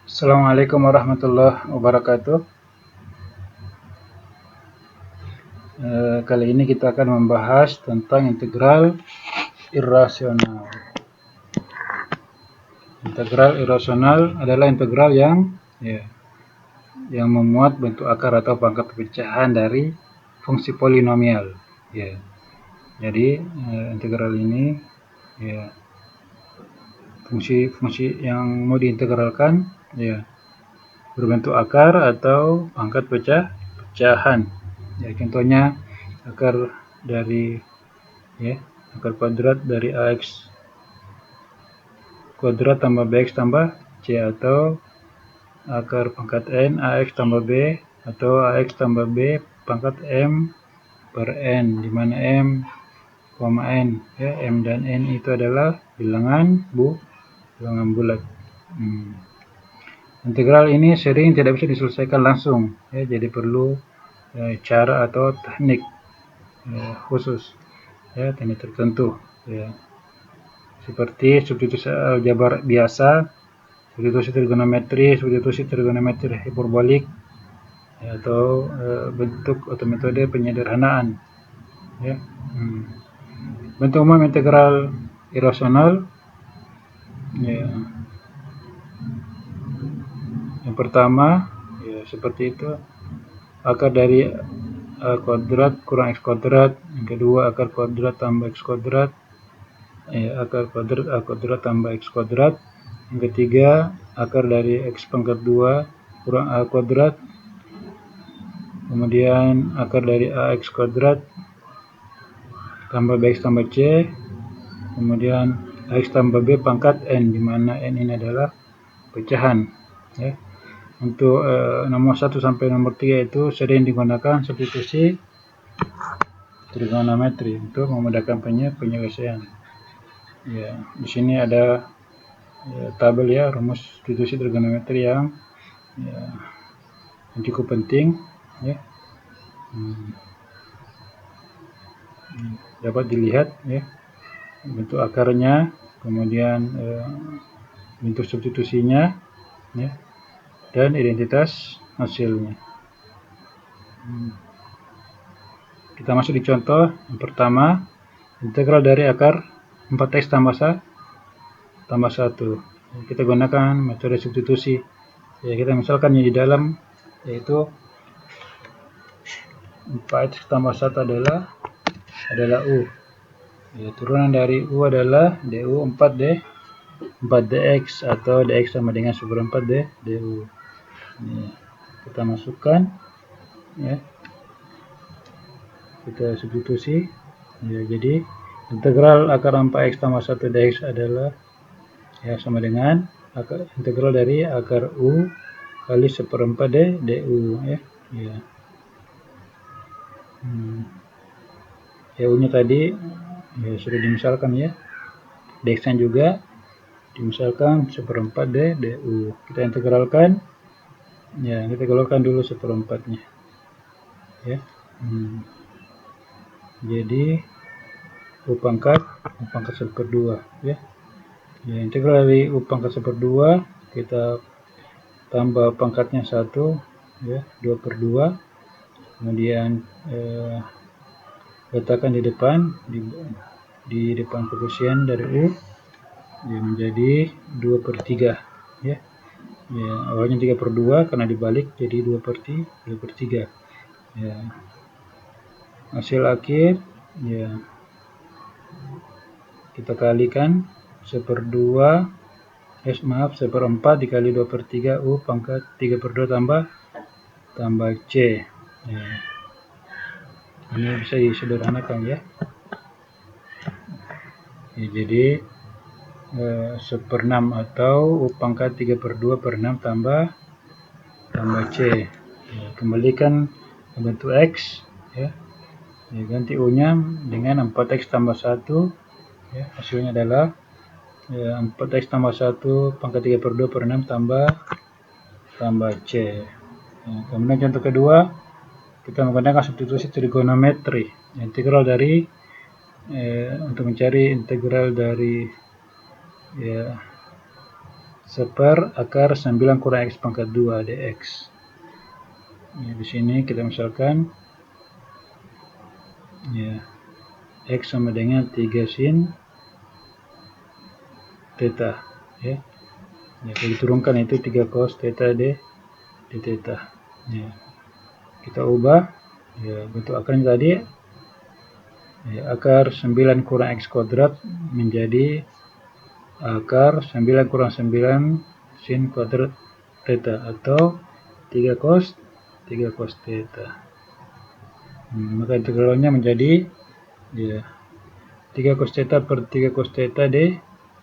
Assalamualaikum warahmatullahi wabarakatuh. Kali ini kita akan membahas tentang integral irasional. Integral irasional adalah integral yang memuat bentuk akar atau pangkat pecahan dari fungsi polinomial. Jadi integral ini fungsi-fungsi yang mau diintegralkan berbentuk akar atau pangkat pecahan. Contohnya akar dari akar kuadrat dari ax kuadrat tambah bx tambah c, atau akar pangkat n ax tambah b atau ax tambah b pangkat m per n, di mana m, n, m dan n itu adalah bilangan bulat. Integral ini sering tidak bisa diselesaikan langsung, jadi perlu cara atau teknik khusus, teknik tertentu, seperti substitusi aljabar biasa, substitusi trigonometri hiperbolik, atau bentuk atau metode penyederhanaan. Bentuk umum integral irasional, yang pertama seperti itu, akar dari a kuadrat kurang x kuadrat. Yang kedua, akar kuadrat tambah x kuadrat, akar kuadrat a kuadrat tambah x kuadrat. Yang ketiga, akar dari x pangkat 2 kurang a kuadrat. Kemudian akar dari ax kuadrat tambah bx tambah c. Kemudian ax tambah b pangkat n, di mana n ini adalah pecahan. Untuk nomor 1 sampai nomor 3 itu sering digunakan substitusi trigonometri untuk memudahkan penyelesaian. Di sini ada tabel rumus substitusi trigonometri yang cukup penting. Dapat dilihat bentuk akarnya, kemudian bentuk substitusinya, dan identitas hasilnya. Kita masuk di contoh yang pertama, integral dari akar 4x tambah 1. Kita gunakan metode substitusi. Kita misalkan di dalam, yaitu 4x tambah 1 adalah u. Turunan dari u adalah du 4dx, atau dx sama dengan 1/4 du. Kita masukkan, kita substitusi. Jadi integral akar 4x tambah 1 dx adalah sama dengan integral dari akar u kali 1/4 du. U-nya tadi sudah dimisalkan, dx-nya juga dimisalkan 1/4 du. Kita integralkan, kita keluarkan dulu 1/4-nya. Jadi u pangkat 1/2. Integral dari u pangkat 1/2, kita tambah pangkatnya 1, 2/2. Kemudian letakkan di depan koefisien dari u, menjadi 2/3. Awalnya 3/2 karena dibalik jadi 2/3. Hasil akhir kita kalikan 1/4 dikali 2/3 u pangkat 3/2 tambah c. Ini bisa disederhanakan, jadi 1/6 atau u pangkat 3/2 per 6 tambah c. Kembalikan bentuk x, ganti u-nya dengan 4x tambah 1. Hasilnya adalah 4x tambah 1 pangkat 3/2 per 6 tambah c. Kemudian contoh kedua, kita menggunakan substitusi trigonometri. Integral dari untuk mencari integral dari 1/9 kurang X pangkat 2 dx. Ya, di sini kita misalkan ya, X sama dengan 3 sin theta ya. Ya, kalau diturunkan itu 3 cos theta d theta. Ya. Kita ubah ya, bentuk akarnya tadi ya, akar 9 kurang X kuadrat menjadi akar 9 kurang 9 sin kuadrat theta atau 3 cos theta. Maka integralnya menjadi ya 3 cos theta per 3 cos theta d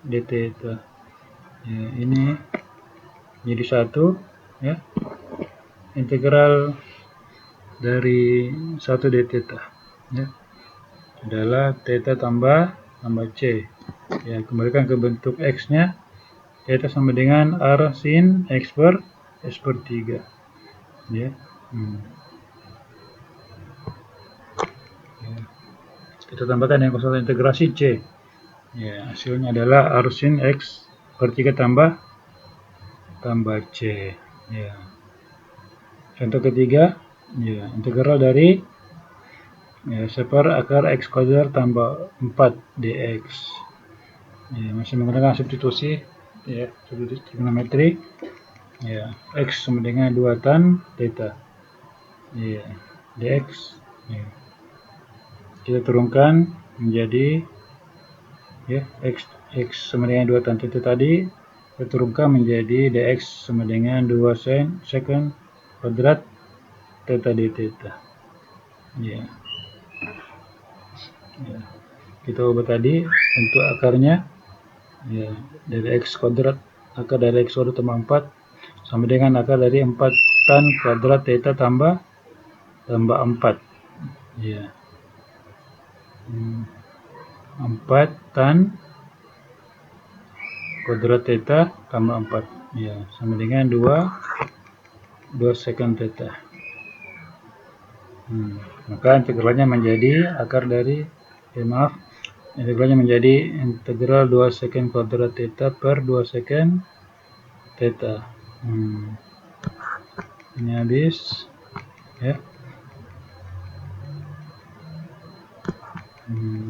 theta. Ya, ini jadi 1 ya. Integral dari 1 d theta ya adalah theta tambah c. Ya, kembalikan ke bentuk X nya, theta sama dengan R sin X per S per 3 ya. Kita tambahkan yang konstanta integrasi C ya, hasilnya adalah R sin X per 3 tambah C ya. Contoh ketiga ya, integral dari ya, 1/akar X kuadrat tambah 4 dx ya, masih menggunakan substitusi ya, substitusi trigonometri ya. X sama dengan 2 tan theta ya, dx ya. Kita turunkan menjadi ya, X sama dengan 2 tan theta tadi kita turunkan menjadi dx sama dengan 2 secant kuadrat theta d theta ya. Ya. Kita ubah tadi bentuk akarnya ya, dari X kuadrat, akar dari X kuadrat tambah 4 sama dengan akar dari 4 tan kuadrat theta tambah 4 ya. 4 tan kuadrat theta tambah 4 ya, sama dengan 2 secant theta. Maka integralnya menjadi akar dari integralnya menjadi integral 2 secant kuadrat theta per 2 secant theta. Ini habis ya.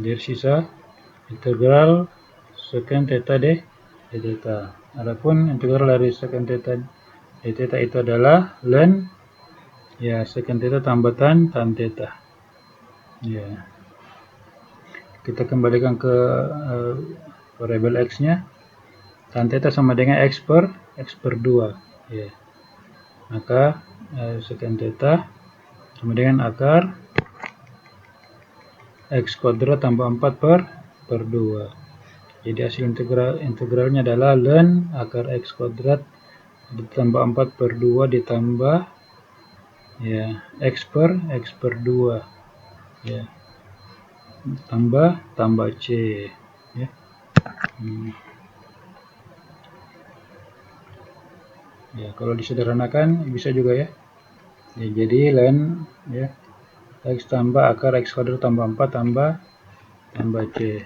Dari sisa integral secant theta d theta. Adapun integral dari secant theta d theta itu adalah ln ya, secant theta tambah tan theta ya. Kita kembalikan ke variabel X nya, tan theta sama dengan X per 2 ya. Maka secant theta sama dengan akar X kuadrat tambah 4 per 2. Jadi hasil integralnya adalah ln akar X kuadrat ditambah 4 per 2 ditambah ya, X per 2 ya, tambah C ya. Ya, kalau disederhanakan bisa juga ya. Ya, jadi ln ya, X tambah akar X kuadrat tambah 4 tambah C.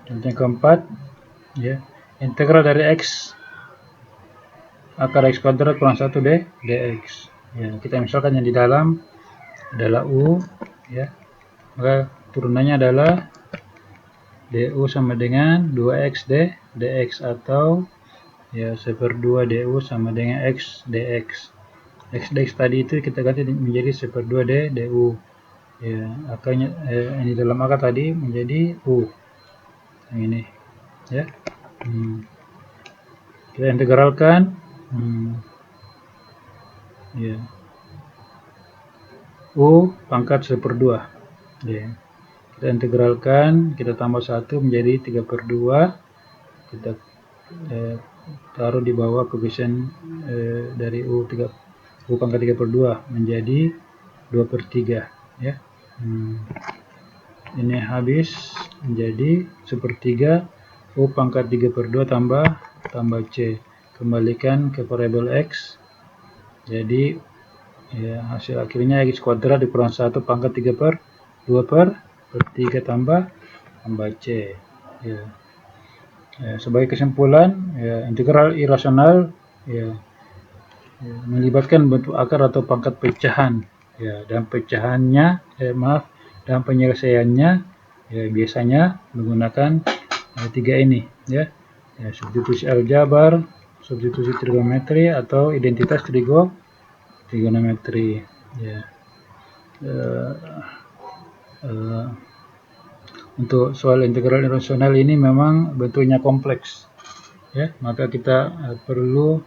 Contoh yang keempat ya, integral dari X akar X kuadrat kurang 1 dx ya. Kita misalkan yang di dalam adalah U ya, maka turunannya adalah du sama dengan 2x dx atau ya 1/2 du sama dengan x dx. X dx tadi itu kita ganti menjadi 1/2 du ya, akarnya ini dalam akar tadi menjadi u yang ini ya. Kita integralkan ya, u pangkat 1/2 ya. Kita integralkan, kita tambah 1 menjadi 3/2. Kita taruh di bawah koefisien dari u pangkat 3/2 menjadi 2/3 ya. Ini habis menjadi 1/3 u pangkat 3/2 tambah C. Kembalikan ke variabel X, jadi ya, hasil akhirnya X kuadrat dikurang 1 pangkat 3/2 per 3 tambah C ya. Sebagai kesimpulan, integral irasional melibatkan bentuk akar atau pangkat pecahan, dan pecahannya, dan penyelesaiannya biasanya menggunakan tiga ini, substitusi aljabar, substitusi trigonometri, atau identitas trigonometri. Untuk soal integral irasional ini memang bentuknya kompleks, maka kita perlu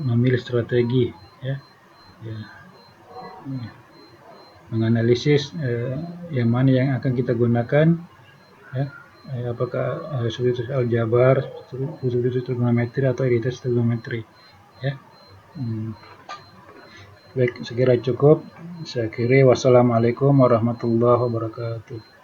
memilih strategi, menganalisis yang mana yang akan kita gunakan, apakah substitusi aljabar, substitusi trigonometri, atau identitas trigonometri. Baik, sekira cukup. Saya akhiri. Wassalamualaikum warahmatullahi wabarakatuh.